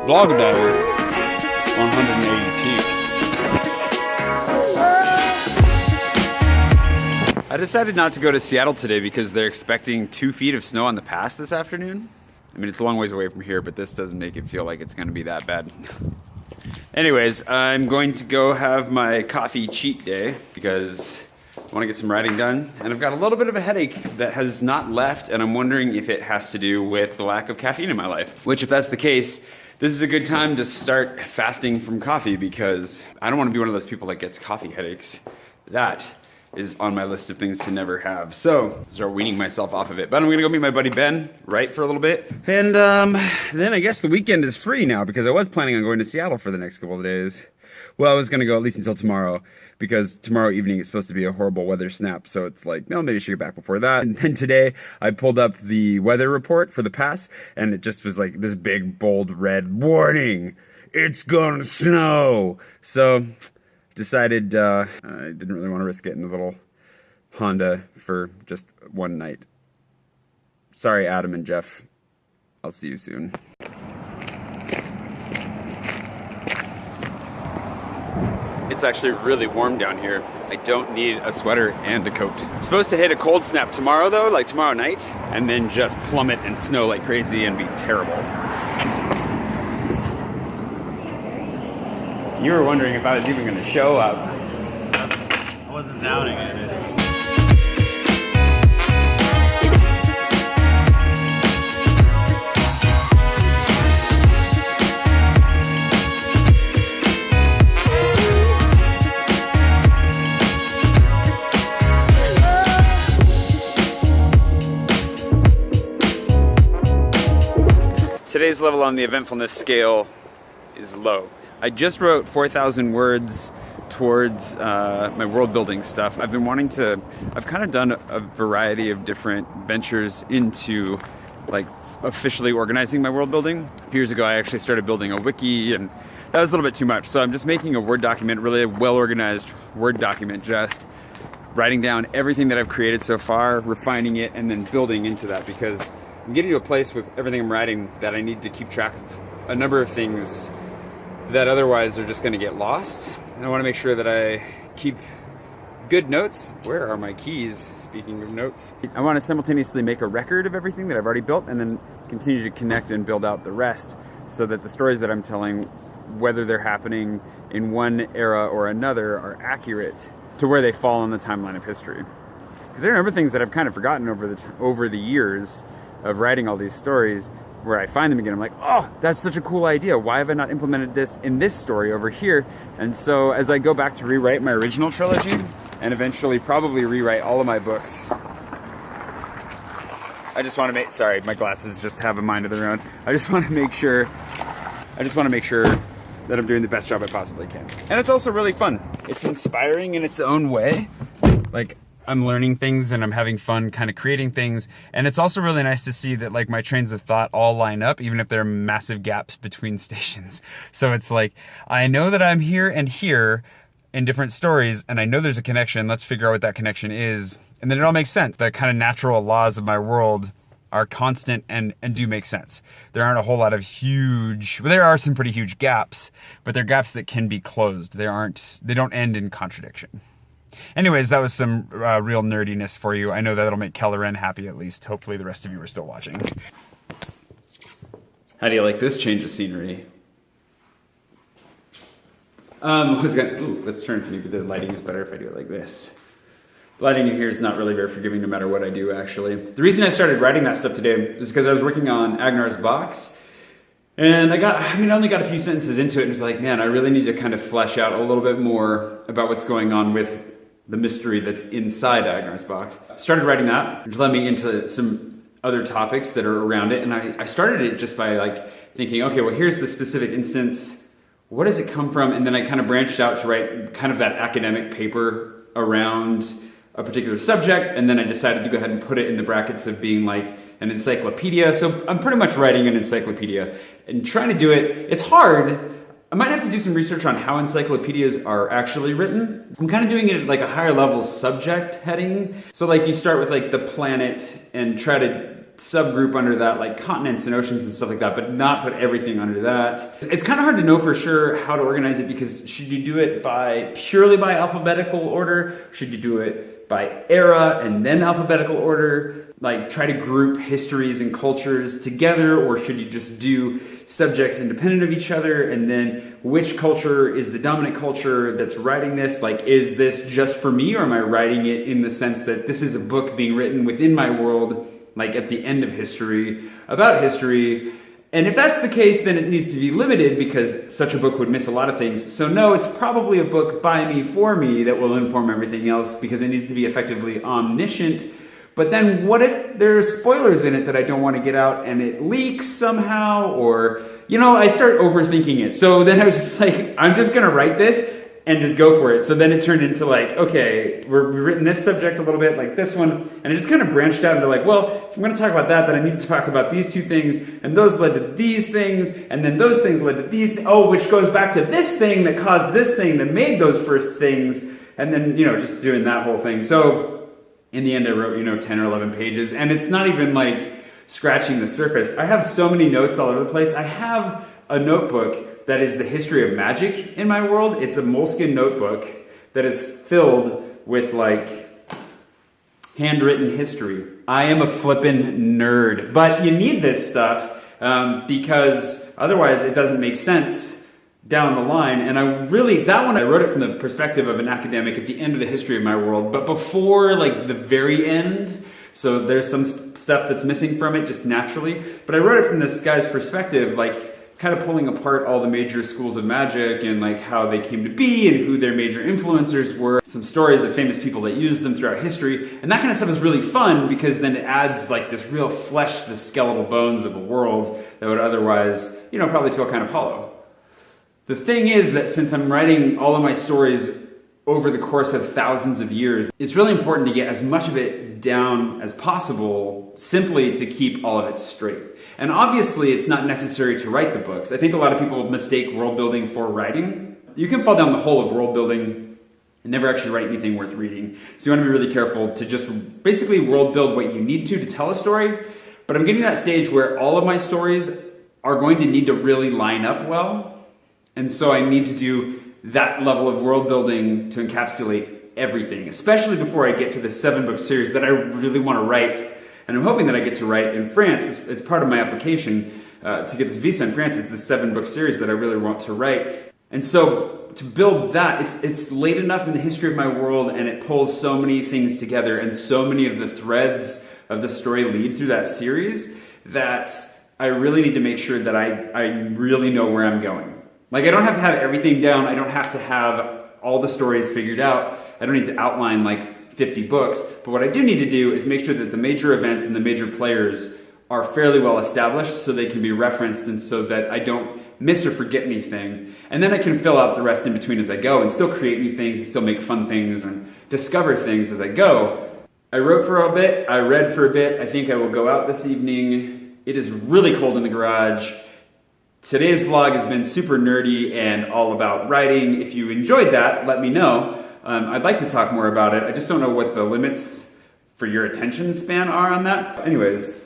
Vlog diary 180. I decided not to go to Seattle today because they're expecting 2 feet of snow on the pass this afternoon. I mean, it's a long ways away from here, but this doesn't make it feel like it's going to be that bad. Anyways, I'm going to go have my coffee cheat day because I want to get some writing done. And I've got a little bit of a headache that has not left, and I'm wondering if it has to do with the lack of caffeine in my life. Which, if that's the case, this is a good time to start fasting from coffee because I don't want to be one of those people that gets coffee headaches. That is on my list of things to never have. So, start weaning myself off of it. But I'm gonna go meet my buddy Ben, write for a little bit. And then I guess the weekend is free now because I was planning on going to Seattle for the next couple of days. Well, I was gonna go at least until tomorrow because tomorrow evening is supposed to be a horrible weather snap. So it's like, no, maybe I should get back before that. And then today I pulled up the weather report for the pass and it just was like this big, bold red warning. It's gonna snow. So decided I didn't really want to risk it in a little Honda for just one night. Sorry, Adam and Jeff. I'll see you soon. It's actually really warm down here. I don't need a sweater and a coat. It's supposed to hit a cold snap tomorrow though, like tomorrow night, and then just plummet and snow like crazy and be terrible. You were wondering if I was even going to show up. I wasn't doubting it. Today's level on the eventfulness scale is low. I just wrote 4,000 words towards my world building stuff. I've kind of done a variety of different ventures into like officially organizing my world building. A few years ago, I actually started building a wiki and that was a little bit too much. So I'm just making a Word document, really a well-organized Word document, just writing down everything that I've created so far, refining it, and then building into that because I'm getting to a place with everything I'm writing that I need to keep track of a number of things that otherwise are just going to get lost. And I want to make sure that I keep good notes. Where are my keys? Speaking of notes. I want to simultaneously make a record of everything that I've already built and then continue to connect and build out the rest so that the stories that I'm telling, whether they're happening in one era or another, are accurate to where they fall on the timeline of history. Because there are a number of things that I've kind of forgotten over the years of writing all these stories where I find them again, I'm like, oh, that's such a cool idea. Why have I not implemented this in this story over here? And so as I go back to rewrite my original trilogy and eventually probably rewrite all of my books, I just want to make, sorry, my glasses just have a mind of their own. I just want to make sure that I'm doing the best job I possibly can. And it's also really fun. It's inspiring in its own way. Like, I'm learning things and I'm having fun kind of creating things. And it's also really nice to see that like my trains of thought all line up, even if there are massive gaps between stations. So it's like, I know that I'm here and here in different stories and I know there's a connection. Let's figure out what that connection is. And then it all makes sense. The kind of natural laws of my world are constant and do make sense. There aren't a whole lot of there are some pretty huge gaps, but they're gaps that can be closed. They don't end in contradiction. Anyways, that was some real nerdiness for you. I know that'll make Kellerin happy at least. Hopefully the rest of you are still watching. How do you like this change of scenery? Let's turn to the lighting is better if I do it like this. The lighting in here is not really very forgiving no matter what I do, actually. The reason I started writing that stuff today is because I was working on Agnar's box. And I only got a few sentences into it and was like, man, I really need to kind of flesh out a little bit more about what's going on with the mystery that's inside Agnar's box. I started writing that, which led me into some other topics that are around it. And I started it just by like thinking, okay, well, here's the specific instance. What does it come from? And then I kind of branched out to write kind of that academic paper around a particular subject. And then I decided to go ahead and put it in the brackets of being like an encyclopedia. So I'm pretty much writing an encyclopedia and trying to do it. It's hard. I might have to do some research on how encyclopedias are actually written. I'm kind of doing it at like a higher level subject heading. So like you start with like the planet and try to subgroup under that, like continents and oceans and stuff like that, but not put everything under that. It's kind of hard to know for sure how to organize it, because should you do it purely by alphabetical order? Should you do it by era and then alphabetical order? Like try to group histories and cultures together, or should you just do subjects independent of each other? And then which culture is the dominant culture that's writing this? Like, is this just for me, or am I writing it in the sense that this is a book being written within my world, like at the end of history, about history? And if that's the case, then it needs to be limited, because such a book would miss a lot of things. So no, it's probably a book by me for me that will inform everything else, because it needs to be effectively omniscient. But then what if there's spoilers in it that I don't want to get out and it leaks somehow? Or, I start overthinking it. So then I was just like, I'm just going to write this and just go for it. So then it turned into like, okay, we've written this subject a little bit, like this one, and it just kind of branched out into like, well, if I'm going to talk about that, then I need to talk about these two things, and those led to these things, and then those things led to these, which goes back to this thing that caused this thing that made those first things, and then, just doing that whole thing. So in the end, I wrote, 10 or 11 pages, and it's not even like scratching the surface. I have so many notes all over the place. I have a notebook that is the history of magic in my world. It's a moleskin notebook that is filled with like handwritten history. I am a flippin' nerd, but you need this stuff because otherwise it doesn't make sense down the line. And I wrote it from the perspective of an academic at the end of the history of my world, but before like the very end. So there's some stuff that's missing from it just naturally. But I wrote it from this guy's perspective, like kind of pulling apart all the major schools of magic and like how they came to be and who their major influencers were. Some stories of famous people that used them throughout history. And that kind of stuff is really fun, because then it adds like this real flesh to the skeletal bones of a world that would otherwise, probably feel kind of hollow. The thing is that since I'm writing all of my stories over the course of thousands of years, it's really important to get as much of it down as possible, simply to keep all of it straight. And obviously, it's not necessary to write the books. I think a lot of people mistake world building for writing. You can fall down the hole of world building and never actually write anything worth reading. So you want to be really careful to just basically world build what you need to tell a story. But I'm getting to that stage where all of my stories are going to need to really line up well. And so I need to do that level of world building to encapsulate everything, especially before I get to the 7-book series that I really want to write. And I'm hoping that I get to write in France. It's part of my application to get this visa in France. It's the 7-book series that I really want to write. And so to build that, it's late enough in the history of my world, and it pulls so many things together, and so many of the threads of the story lead through that series, that I really need to make sure that I really know where I'm going. Like, I don't have to have everything down. I don't have to have all the stories figured out. I don't need to outline like 50 books. But what I do need to do is make sure that the major events and the major players are fairly well established, so they can be referenced, and so that I don't miss or forget anything. And then I can fill out the rest in between as I go, and still create new things, and still make fun things, and discover things as I go. I wrote for a bit. I read for a bit. I think I will go out this evening. It is really cold in the garage. Today's vlog has been super nerdy and all about writing. If you enjoyed that, let me know. I'd like to talk more about it. I just don't know what the limits for your attention span are on that. Anyways,